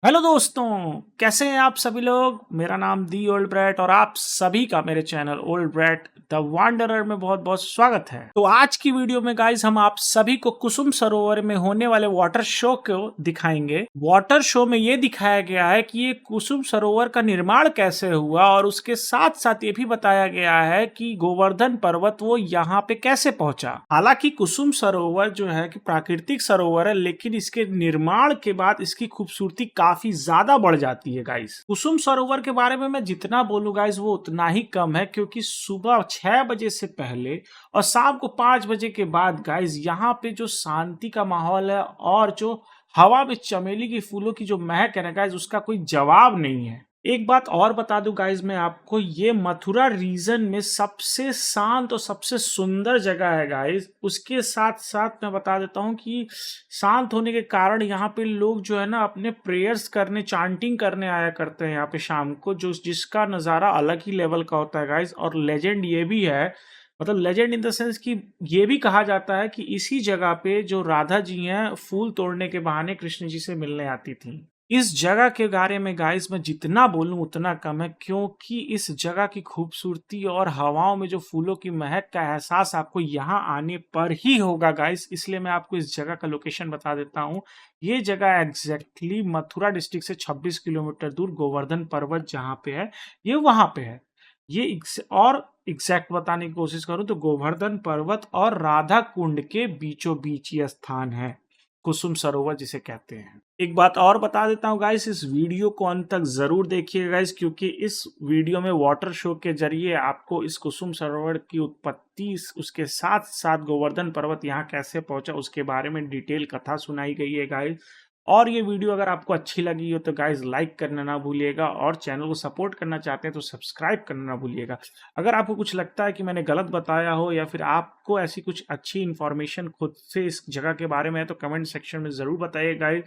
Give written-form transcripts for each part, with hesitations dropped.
Hello दोस्तों, कैसे हैं आप सभी लोग। मेरा नाम दी ओल्ड ब्रैट और आप सभी का मेरे channel old brat the wanderer में बहुत बहुत स्वागत है। तो आज की वीडियो में गाइस हम आप सभी को कुसुम सरोवर में होने वाले वाटर शो को दिखाएंगे। वाटर शो में ये दिखाया गया है कि ये कुसुम सरोवर का निर्माण कैसे हुआ और उसके साथ साथ ये भी बताया गया है कि गोवर्धन पर्वत वो यहाँ पे कैसे पहुंचा। हालांकि कुसुम सरोवर जो है कि प्राकृतिक सरोवर है, लेकिन इसके निर्माण के बाद इसकी खूबसूरती काफी ज्यादा बढ़ जाती है गाइस। कुसुम सरोवर के बारे में मैं जितना बोलूं गाइस वो उतना ही कम है, क्योंकि सुबह 6 बजे से पहले और शाम को 5 बजे के बाद गाइस यहाँ पे जो शांति का माहौल है और जो हवा में चमेली की फूलों की जो महक है ना गाइस, उसका कोई जवाब नहीं है। एक बात और बता दूं गाइस मैं आपको, ये मथुरा रीजन में सबसे शांत और सबसे सुंदर जगह है गाइस। उसके साथ साथ मैं बता देता हूं कि शांत होने के कारण यहाँ पे लोग जो है ना अपने प्रेयर्स करने, चांटिंग करने आया करते हैं यहाँ पे शाम को, जो जिसका नज़ारा अलग ही लेवल का होता है गाइस। और लेजेंड ये भी है, मतलब लेजेंड इन द सेंस कि ये भी कहा जाता है कि इसी जगह पे जो राधा जी हैं फूल तोड़ने के बहाने कृष्ण जी से मिलने आती थी। इस जगह के बारे में गाइस मैं जितना बोलूं उतना कम है, क्योंकि इस जगह की खूबसूरती और हवाओं में जो फूलों की महक का एहसास आपको यहाँ आने पर ही होगा गाइस। इसलिए मैं आपको इस जगह का लोकेशन बता देता हूँ। ये जगह एग्जैक्टली मथुरा डिस्ट्रिक्ट से 26 किलोमीटर दूर गोवर्धन पर्वत जहाँ पे है, ये वहां पे है। और एग्जैक्ट बताने की कोशिश करूं तो गोवर्धन पर्वत और राधा कुंड के बीचों बीच ये स्थान है, कुसुम सरोवर जिसे कहते हैं। एक बात और बता देता हूँ गाइस, इस वीडियो को अंत तक जरूर देखिएगा गाइस, क्योंकि इस वीडियो में वाटर शो के जरिए आपको इस कुसुम सरोवर की उत्पत्ति, उसके साथ साथ गोवर्धन पर्वत यहाँ कैसे पहुंचा उसके बारे में डिटेल कथा सुनाई गई है गाइस। और ये वीडियो अगर आपको अच्छी लगी हो तो गाइज लाइक करना ना भूलिएगा, और चैनल को सपोर्ट करना चाहते हैं तो सब्सक्राइब करना ना भूलिएगा। अगर आपको कुछ लगता है कि मैंने गलत बताया हो या फिर आपको ऐसी कुछ अच्छी इन्फॉर्मेशन खुद से इस जगह के बारे में है तो कमेंट सेक्शन में ज़रूर बताइए गाइज।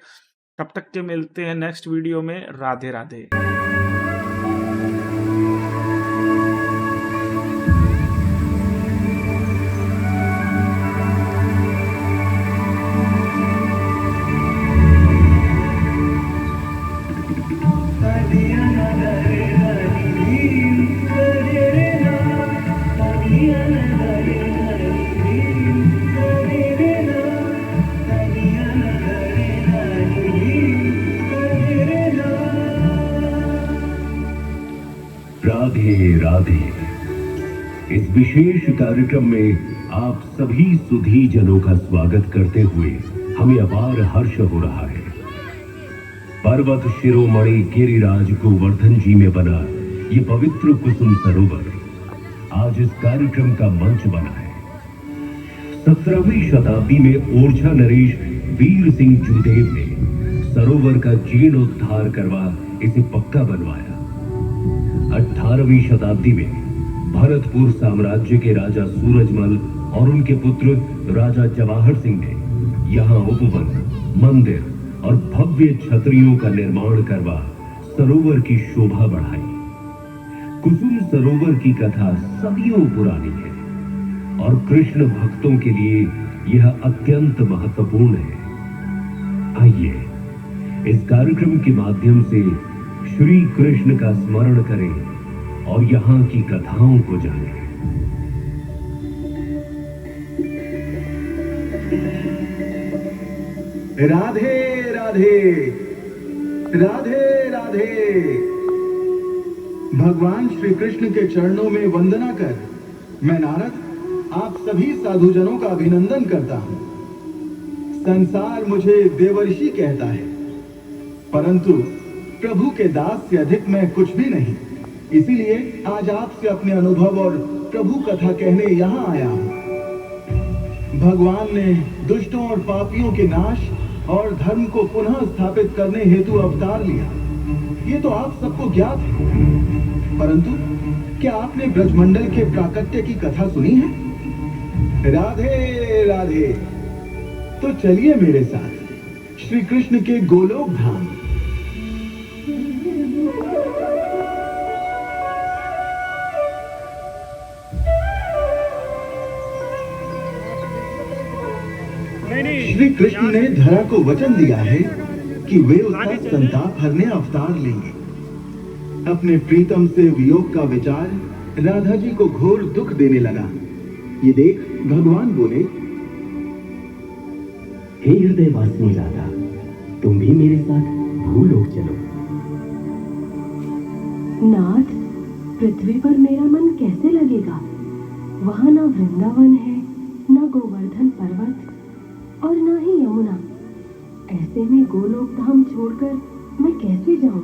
तब तक के मिलते हैं नेक्स्ट वीडियो में। राधे राधे। राधे राधे। इस विशेष कार्यक्रम में आप सभी सुधी जनों का स्वागत करते हुए हमें अपार हर्ष हो रहा है। पर्वत शिरोमणि गिरिराज गोवर्धन जी में बना ये पवित्र कुसुम सरोवर आज इस कार्यक्रम का मंच बना है। 17वीं शताब्दी में ओरछा नरेश वीर सिंह जूदेव ने सरोवर का जीर्णोद्धार करवा इसे पक्का बनवाया। 18वीं शताब्दी में भरतपुर साम्राज्य के राजा सूरजमल और उनके पुत्र राजा जवाहर सिंह ने यहाँ उपवन, मंदिर और भव्य छतरियों का निर्माण करवा सरोवर की शोभा बढ़ाई। कुसुम सरोवर की कथा सदियों पुरानी है और कृष्ण भक्तों के लिए यह अत्यंत महत्वपूर्ण है। आइए इस कार्यक्रम के माध्यम से श्री कृष्ण का स्मरण करें और यहाँ की कथाओं को जानें। राधे राधे, राधे राधे। भगवान श्री कृष्ण के चरणों में वंदना कर मैं नारद आप सभी साधुजनों का अभिनंदन करता हूं। संसार मुझे देवर्षि कहता है, परंतु प्रभु के दास से अधिक मैं कुछ भी नहीं। इसीलिए आज आपसे अपने अनुभव और प्रभु कथा कहने यहाँ आया हूँ। भगवान ने दुष्टों और पापियों के नाश और धर्म को पुनः स्थापित करने हेतु अवतार लिया, ये तो आप सबको ज्ञात है। परंतु क्या आपने ब्रजमंडल के प्राकट्य की कथा सुनी है? राधे राधे। तो चलिए मेरे साथ श्री कृष्ण के गोलोक धाम। श्री कृष्ण ने धरा को वचन दिया है कि वे उसका संताप हरने अवतार लेंगे। अपने प्रीतम से वियोग का विचार राधा जी को घोर दुख देने लगा। ये देख भगवान बोले, हे हृदय वासिनी राधा, तुम भी मेरे साथ भूलोक चलो। नाथ, पृथ्वी पर मेरा मन कैसे लगेगा? वहां ना वृंदावन है, ना गोवर्धन पर्वत और ना ही यमुना। ऐसे में गोलोक धाम छोड़कर मैं कैसे जाऊं?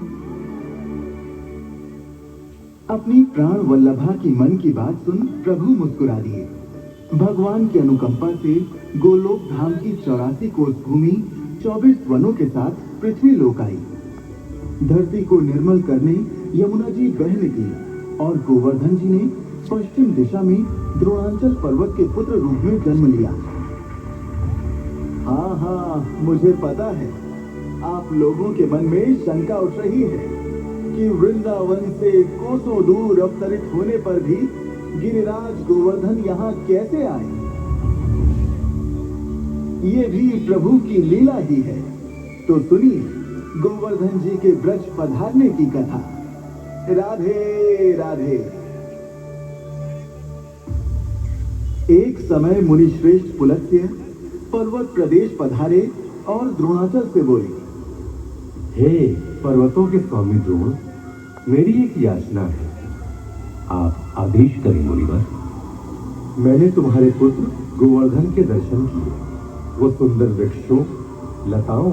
अपनी प्राण वल्लभा की मन की बात सुन प्रभु मुस्कुरा दिए। भगवान की अनुकंपा से गोलोक धाम की 84 कोस भूमि 24 वनों के साथ पृथ्वी लोक आई। धरती को निर्मल करने यमुना जी बह निकली और गोवर्धन जी ने पश्चिम दिशा में द्रोणांचल पर्वत के पुत्र रूप में जन्म लिया। हाँ, मुझे पता है आप लोगों के मन में शंका उठ रही है कि वृंदावन से कोसों दूर अवतरित होने पर भी गिरिराज गोवर्धन यहाँ कैसे आए। ये भी प्रभु की लीला ही है। तो सुनिए गोवर्धन जी के ब्रज पधारने की कथा। राधे राधे। एक समय मुनि श्रेष्ठ पुलत्य पर्वत प्रदेश पधारे और द्रोणाचल से बोले, हे पर्वतों के स्वामी द्रोण, मेरी एक याचना है, आप आदेश करें मुनिवर। मैंने तुम्हारे पुत्र गोवर्धन के दर्शन किए। वो सुंदर वृक्षों, लताओं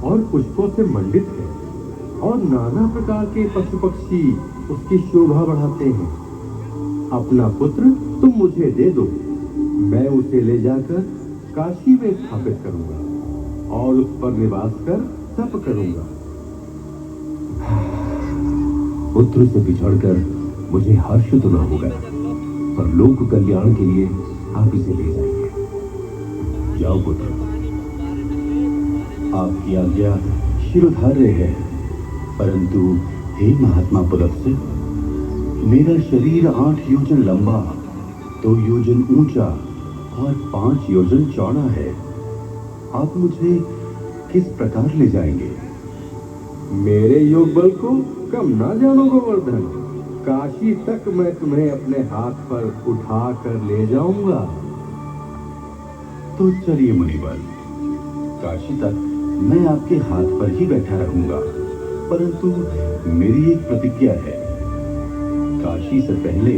और पुष्पों से मंडित है और नाना प्रकार के पशु पक्षी उसकी शोभा बढ़ाते हैं। अपना पुत्र तुम मुझे दे दो, मैं उसे ले जाकर काशी में स्थापित करूंगा और उस पर निवास कर तप करूंगा। पुत्र से बिछड़कर मुझे हर्ष तो न होगा, पर लोक कल्याण के लिए आप इसे ले जाइए। जाओ पुत्र। आपकी आज्ञा शिरोधार्य है, परंतु हे महात्मा पुलत्स्य, मेरा शरीर 8 योजन लंबा, 2 योजन ऊंचा और 5 योजन चौड़ा है। आप मुझे किस प्रकार ले जाएंगे? मेरे योग बल को कम ना जानो गोवर्धन, काशी तक मैं तुम्हें अपने हाथ पर उठा कर ले जाऊंगा। तो चलिए मुनिवर, काशी तक मैं आपके हाथ पर ही बैठा रहूंगा, परंतु मेरी एक प्रतिज्ञा है। काशी से पहले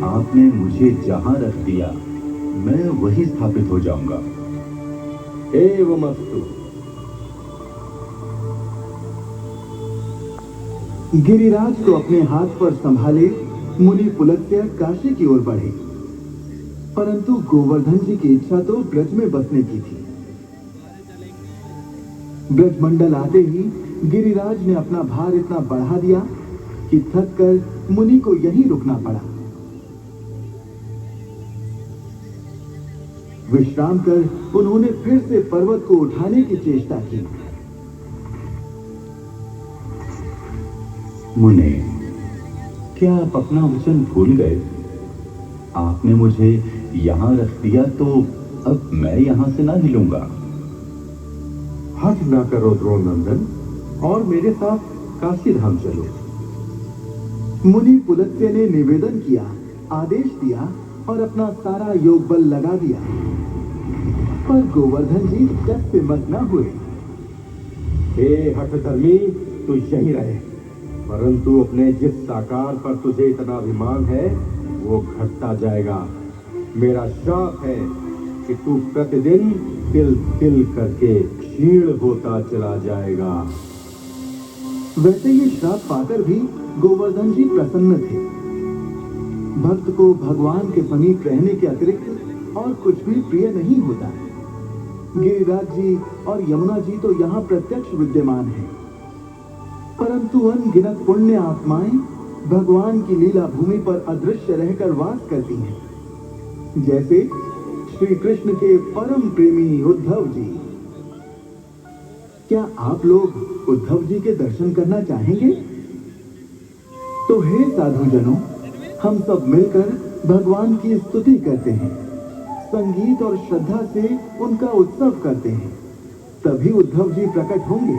आपने मुझे जहां रख दिया, मैं वहीं स्थापित हो जाऊंगा। एवमस्तु। गिरिराज को अपने हाथ पर संभाले मुनि पुलत्य काशी की ओर बढ़े, परंतु गोवर्धन जी की इच्छा तो ब्रज में बसने की थी। ब्रजमंडल आते ही गिरिराज ने अपना भार इतना बढ़ा दिया कि थक कर मुनि को यहीं रुकना पड़ा। विश्राम कर उन्होंने फिर से पर्वत को उठाने की चेष्टा की। मुने, क्या आप अपना वचन भूल गए? आपने मुझे यहां रख दिया तो अब मैं यहां से ना हिलूंगा। हठ ना करो द्रोण नंदन, और मेरे साथ काशी धाम चलो। मुनि पुलत्य ने निवेदन किया, आदेश दिया और अपना सारा योग बल लगा दिया, पर गोवर्धन जी जस से मत न हुए। हे हठधर्मी, तू यहीं रहे, परंतु अपने जिस साकार पर तुझे इतना अभिमान है वो घटता जाएगा। मेरा श्राप है कि तू प्रतिदिन तिल तिल करके क्षीण होता चला जाएगा। वैसे ये श्राप पाकर भी गोवर्धन जी प्रसन्न थे। भक्त को भगवान के समीप रहने के अतिरिक्त और कुछ भी प्रिय नहीं होता। गिरिराज जी और यमुना जी तो यहाँ प्रत्यक्ष विद्यमान हैं, परंतु अनगिनत पुण्य आत्माएं भगवान की लीला भूमि पर अदृश्य रहकर वास करती हैं, जैसे श्री कृष्ण के परम प्रेमी उद्धव जी। क्या आप लोग उद्धव जी के दर्शन करना चाहेंगे? तो हे साधुजनों, हम सब मिलकर भगवान की स्तुति करते हैं, संगीत और श्रद्धा से उनका उत्सव करते हैं, तभी उद्धव जी प्रकट होंगे।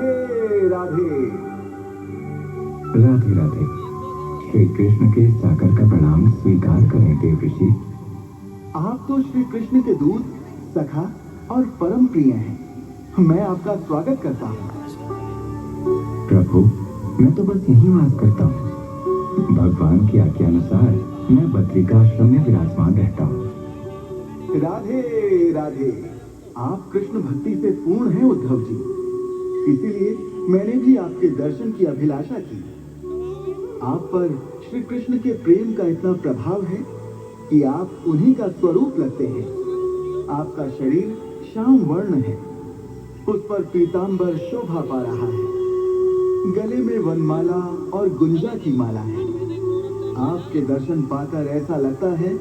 राधे राधे। राधे राधे। श्री कृष्ण के सागर का प्रणाम स्वीकार करें देव ऋषि। आप तो श्री कृष्ण के दूत, सखा और परम प्रिय हैं। मैं आपका स्वागत करता हूँ। प्रभु, मैं तो बस यहीं वास करता हूँ। भगवान की आज्ञा अनुसार मैं बद्रिका आश्रम में विराजमान रहता हूँ। राधे राधे। आप कृष्ण भक्ति से पूर्ण हैं उद्धव जी, इसीलिए मैंने भी आपके दर्शन की अभिलाषा की। आप पर श्री कृष्ण के प्रेम का इतना प्रभाव है कि आप उन्हीं का स्वरूप लगते हैं। आपका शरीर श्याम वर्ण है, उस पर पीतांबर शोभा पा रहा है। गले में वनमाला और गुंजा की माला है। आपके दर्शन पाकर ऐसा लगता है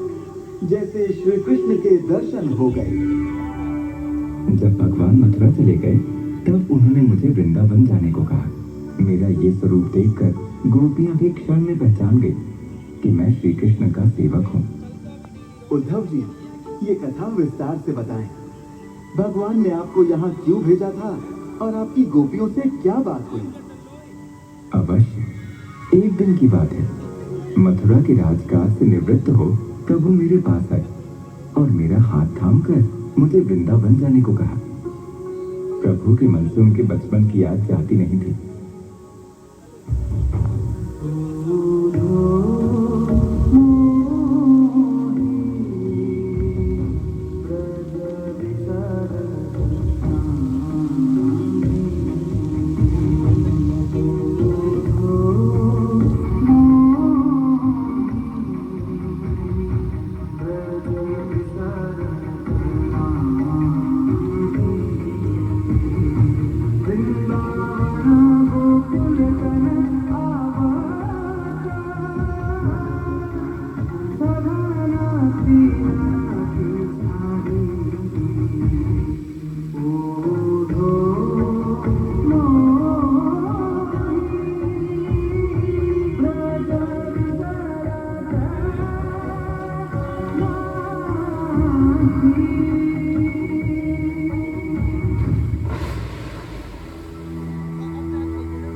जैसे श्री कृष्ण के दर्शन हो गए। जब भगवान मथुरा चले गए तब उन्होंने मुझे वृंदावन जाने को कहा। मेरा ये स्वरूप देखकर गोपियां भी क्षण में पहचान गई कि मैं श्री कृष्ण का सेवक हूँ। उद्धव जी, ये कथा विस्तार से बताएं। भगवान ने आपको यहाँ क्यों भेजा था और आपकी गोपियों से क्या बात हुई? अवश्य। एक दिन की बात है। मथुरा के राजकाज से निवृत्त हो प्रभु मेरे पास आए और मेरा हाथ थामकर मुझे वृंदावन जाने को कहा। प्रभु के मन से उनके बचपन की याद जाती नहीं थी।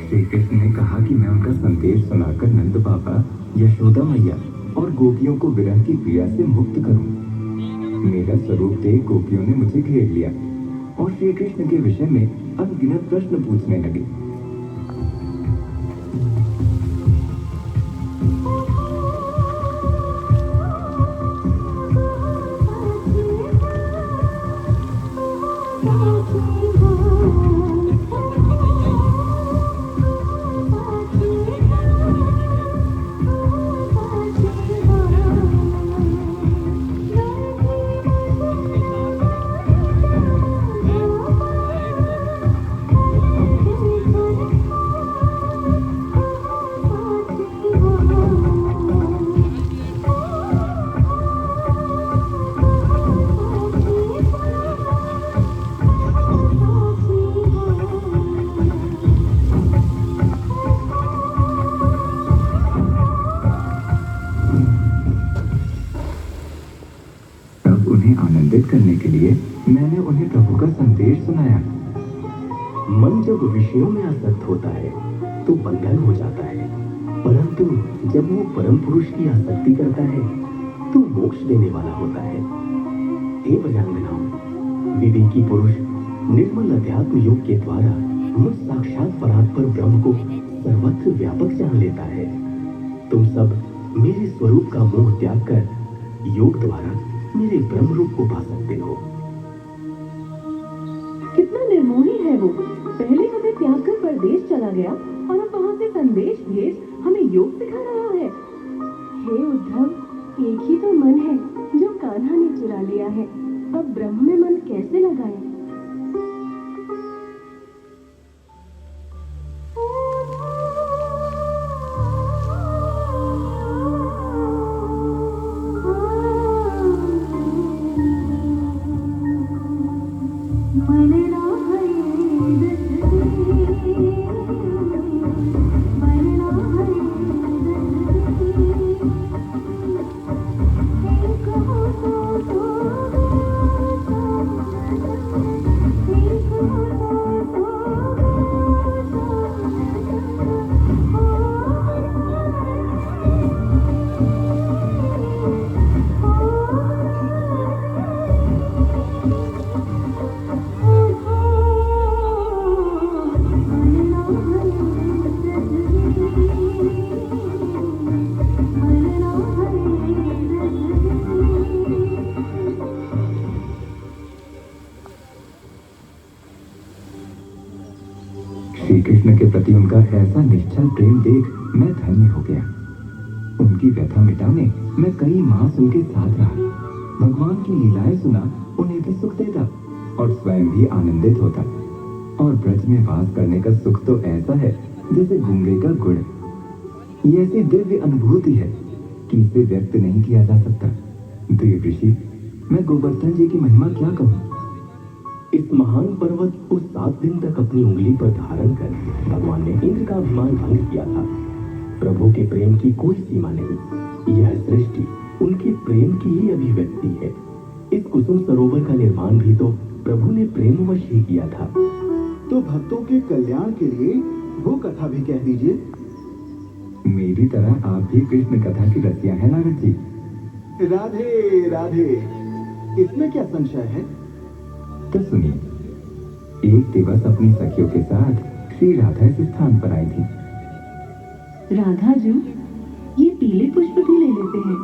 श्री कृष्ण ने कहा कि मैं उनका संदेश सुनाकर नंद बाबा, यशोदा मैया और गोपियों को विरह की पीड़ा से मुक्त करूं। मेरा स्वरूप देख गोपियों ने मुझे घेर लिया और श्री कृष्ण के विषय में अनगिनत प्रश्न पूछने लगे। उन्हें आनंदित करने के लिए मैंने उन्हें प्रभु का संदेश सुनाया। मन जब विषयों में आसक्त होता है तो बंधन हो जाता है, परंतु जब वो परम पुरुष की आसक्ति करता है तो मोक्ष देने वाला होता है। हे भजनाओं, विवेकी पुरुष निर्मल अध्यात्म योग के द्वारा मुझ साक्षात परात्पर ब्रह्म को सर्वत्र व्यापक जान लेता है। तुम सब मेरे स्वरूप का मोह त्याग कर योग द्वारा मेरे ब्रह्म रूप को पा सकते हो। कितना निर्मोही है वो। पहले हमें त्याग कर परदेश चला गया और अब वहाँ से संदेश भेज हमें योग सिखा रहा है। हे उद्धव, एक ही तो मन है जो कान्हा ने चुरा लिया है। अब ब्रह्म में मन कैसे लगाए? के प्रति उनका ऐसा निश्चल प्रेम देख मैं धन्य हो गया। उनकी व्यथा मिटाने मैं कई मास उनके साथ रहा। भगवान की लीलाएं सुना उन्हें भी सुख देता और स्वयं भी आनंदित होता। और ब्रज में वास करने का सुख तो ऐसा है जैसे गूंगे का गुड़। ये ऐसी दिव्य अनुभूति है कि इसे व्यक्त नहीं किया जा सकता। देव ऋषि, मैं गोवर्धन जी की महिमा क्या कहूँ। इस महान पर्वत को 7 दिन तक अपनी उंगली पर धारण कर भगवान ने इंद्र का अभिमान भंग किया था। प्रभु के प्रेम की कोई सीमा नहीं। यह सृष्टि उनके प्रेम की ही अभिव्यक्ति है। इस कुसुम सरोवर का निर्माण भी तो प्रभु ने प्रेमवश ही किया था। तो भक्तों के कल्याण के लिए वो कथा भी कह दीजिए। मेरी तरह आप भी कृष्ण कथा की रसिया है नारद जी। राधे राधे, इसमें क्या संशय है। तो सुनिए, एक दिवस अपनी सखियों के साथ श्री राधा इस स्थान पर आई थी। राधा जी, ये पीले पुष्प भी ले लेते हैं।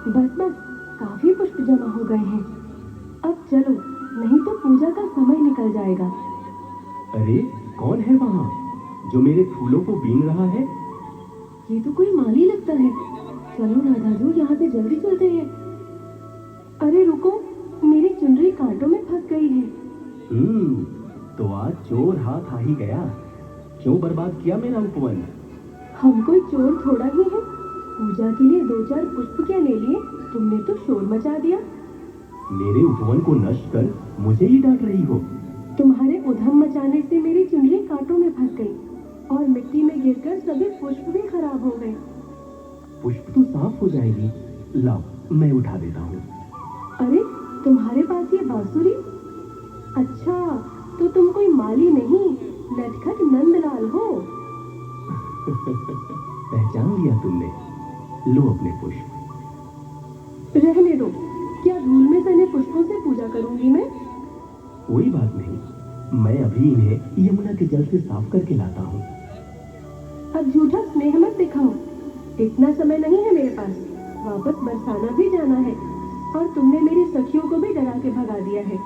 बस बस, काफी पुष्प जमा हो गए हैं। अब चलो, नहीं तो पूजा का समय निकल जाएगा। अरे कौन है वहाँ जो मेरे फूलों को बीन रहा है। ये तो कोई माली लगता है। चलो राधा जी, यहाँ से जल्दी चलते हैं। अरे रुको, मेरी चुनरी कांटों में फंस गई है। तो आज चोर हाथ आ ही गया। क्यों बर्बाद किया मेरा उपवन। हम कोई चोर थोड़ा ही है। पूजा के लिए 2-4 पुष्प क्या ले लिए, तुमने तो शोर मचा दिया। मेरे उपवन को नष्ट कर मुझे ही डांट रही हो। तुम्हारे उधम मचाने से मेरी चुनरी कांटों में फंस गई और मिट्टी में गिरकर सभी पुष्प भी खराब हो गए। पुष्प तो साफ हो जाएगी। लाओ, मैं उठा देता हूँ। अरे, तुम्हारे पास ये बांसुरी? अच्छा, तो तुम कोई माली नहीं, नटखट नंदलाल हो। पहचान लिया तुमने। लो अपने पुष्प। रहने दो, क्या धूल में सने पुष्पों से पूजा करूंगी मैं? कोई बात नहीं, मैं अभी इन्हें यमुना के जल से साफ करके लाता हूँ। अब झूठा स्नेह मत दिखाओ। इतना समय नहीं है मेरे पास। वापस बरसाना भी जाना है और तुमने मेरी सखियों को भी डरा के भगा दिया है।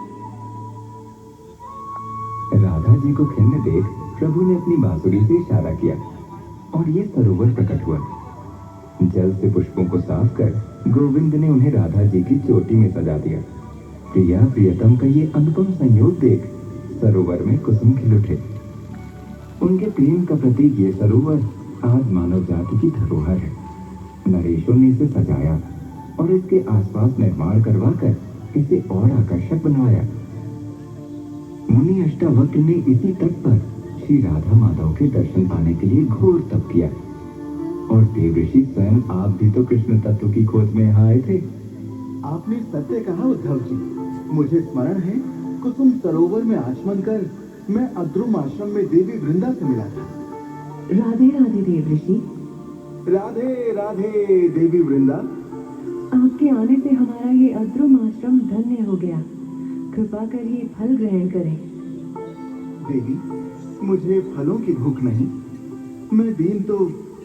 राधा जी को खिन्न देख प्रभु ने अपनी बांसुरी से इशारा किया और ये सरोवर प्रकट हुआ। जल से पुष्पों को साफ कर गोविंद ने उन्हें राधा जी की चोटी में सजा दिया। प्रिया प्रियतम का ये अनुपम संयोग देख सरोवर में कुसुम खिल उठे। उनके प्रेम का प्रतीक ये सरोवर आज मानव जाति की धरोहर है। नरेशों ने इसे सजाया और इसके आसपास निर्माण करवाकर इसे और आकर्षक बनवाया। मुनि अष्टावक्र ने इसी तट पर श्री राधा माधव के दर्शन पाने के लिए घोर तप किया। और देव ऋषि स्वयं आप भी तो कृष्ण तत्व की खोज में यहाँ आए थे। आपने सत्य कहा उद्धव जी। मुझे स्मरण है, कुसुम सरोवर में आचमन कर मैं अद्रुम आश्रम में देवी वृंदा से मिला था। राधे राधे देव ऋषि। राधे राधे देवी वृंदा। आपके आने से हमारा ये अद्रुम आश्रम धन्य हो गया। कृपा कर ये फल ग्रहण करें। देवी, मुझे फलों की भूख नहीं। मैं दीन तो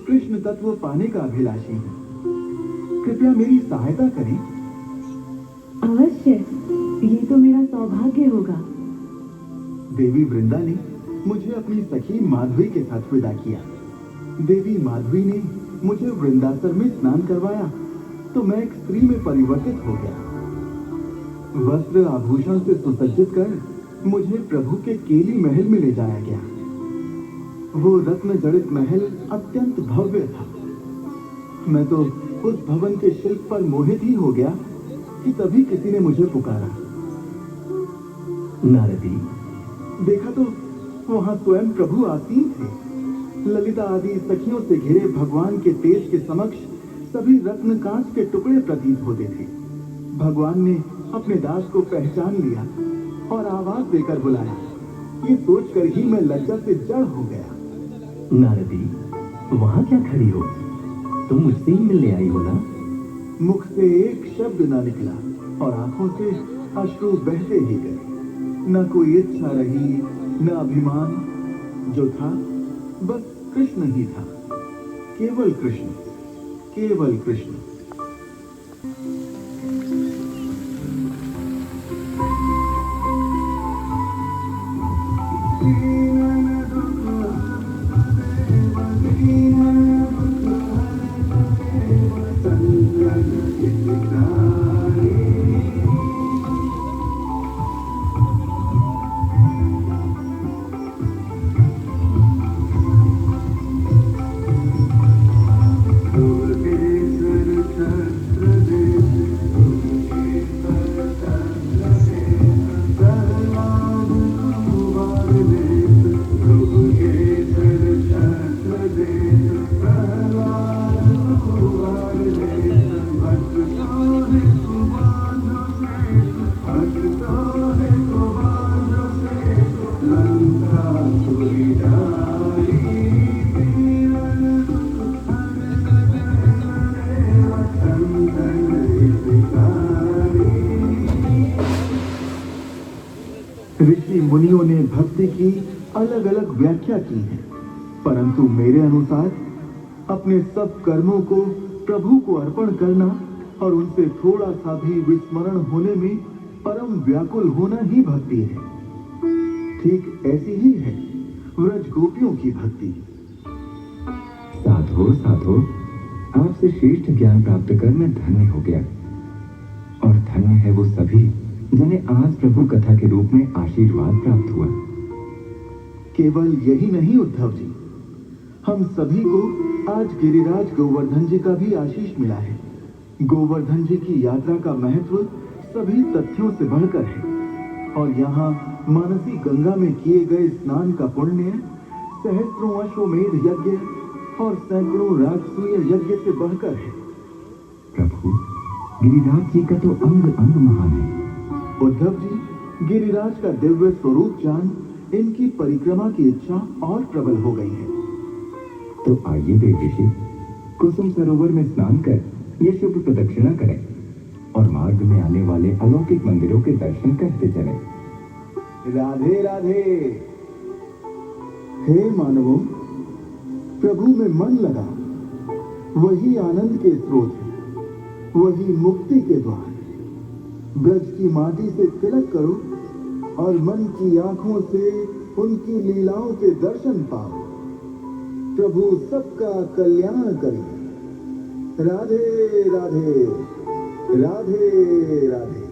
कृष्ण तत्व पाने का अभिलाषी हूँ। कृपया मेरी सहायता करें। अवश्य, ये तो मेरा सौभाग्य होगा। देवी वृंदा ने मुझे अपनी सखी माधवी के साथ विदा किया। देवी माधवी ने मुझे वृंदासन में स्नान करवाया तो मैं एक स्त्री में परिवर्तित हो गया। वस्त्र आभूषण से सुसज्जित कर मुझे प्रभु के केली महल में ले जाया गया। वो रत्न जड़ित महल अत्यंत भव्य था। मैं तो उस भवन के शिल्प पर मोहित ही हो गया कि तभी किसी ने मुझे पुकारा। नारदी, देखा तो वहां स्वयं प्रभु आसीन थे। ललिता आदि सखियों से घिरे भगवान के तेज के समक्ष सभी रत्न कांच के टुकड़े प्रतीत होते थे। भगवान ने अपने दास को पहचान लिया और आवाज देकर बुलाया। ये सोचकर ही मैं लज्जा से जड़ हो गया। नारदी, वहाँ क्या खड़ी हो? तुम मुझसे ही मिलने आई हो ना? मुख से एक शब्द ना निकला और आंखों से अश्रु बहते ही गए। न कोई इच्छा रही, न अभिमान। जो था बस कृष्ण ही था। केवल कृष्ण, केवल कृष्ण। अलग अलग व्याख्या की है, परंतु मेरे अनुसार अपने सब कर्मों को प्रभु को अर्पण करना और उनसे थोड़ा सा भी विस्मरण होने में परम व्याकुल होना ही भक्ति है। ठीक ऐसी ही है व्रज गोपियों की भक्ति। साधो साधो, आपसे श्रेष्ठ ज्ञान प्राप्त कर मैं धन्य हो गया। और धन्य है वो सभी जिन्हें आज प्रभु कथा के रूप में आशीर्वाद प्राप्त हुआ। केवल यही नहीं उद्धव जी, हम सभी को आज गिरिराज गोवर्धन जी का भी आशीष मिला है। गोवर्धन जी की यात्रा का महत्व सभी तथ्यों से बढ़कर है और यहाँ मानसी गंगा में किए गए स्नान का पुण्य सहस्त्रों अश्वमेध यज्ञ और सैकड़ों राजसूय यज्ञ से बढ़कर है। प्रभु, गिरिराज जी का तो अंग अंग महान है। उद्धव जी, गिरिराज का दिव्य स्वरूप जान इनकी परिक्रमा की इच्छा और प्रबल हो गई है। तो आइए देव ऋषि, कुसुम सरोवर में स्नान कर ये शुभ प्रदक्षिणा करें और मार्ग में आने वाले अलौकिक मंदिरों के दर्शन करते चलें। राधे राधे। हे मानवों, प्रभु में मन लगा वही आनंद के स्रोत है, वही मुक्ति के द्वार। ब्रज की माटी से तिलक करो और मन की आंखों से उनकी लीलाओं के दर्शन पाओ। प्रभु सबका कल्याण करे। Radhe Radhe, Radhe Radhe.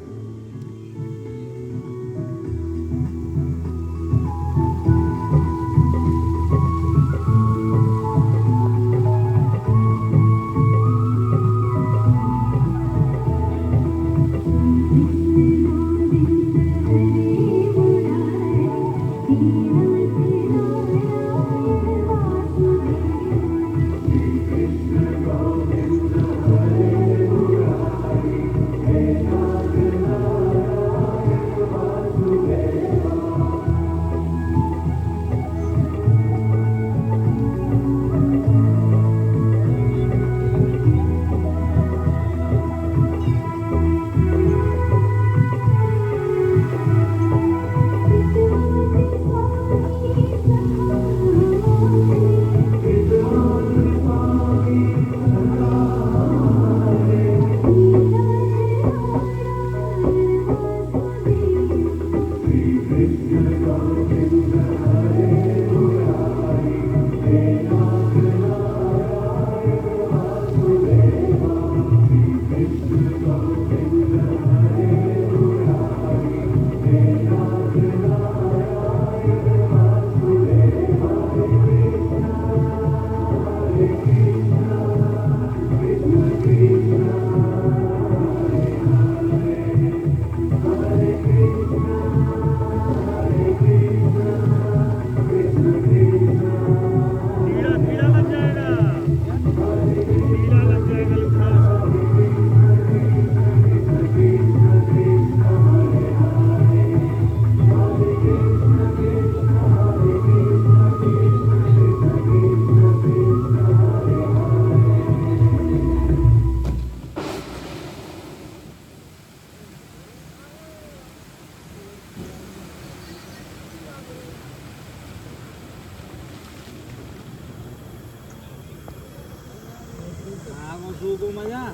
suko maya.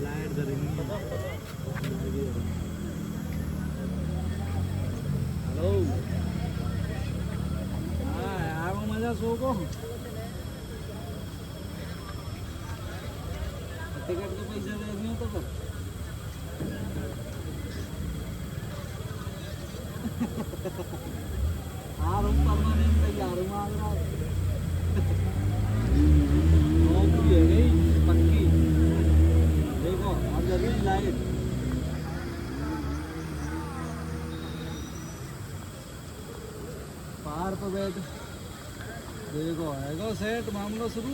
Light धरेंगे. हेलो. आगो मजा सुको. टिकट के पैसे दे दियो तो सर. आरूम परमानेंट तैयार हूँ आगरा. नौकरी है गई पक्की. देखो अब जरूरी लाइट. पहाड़ पर बैठ. देखो आएगा सेट मामला शुरू.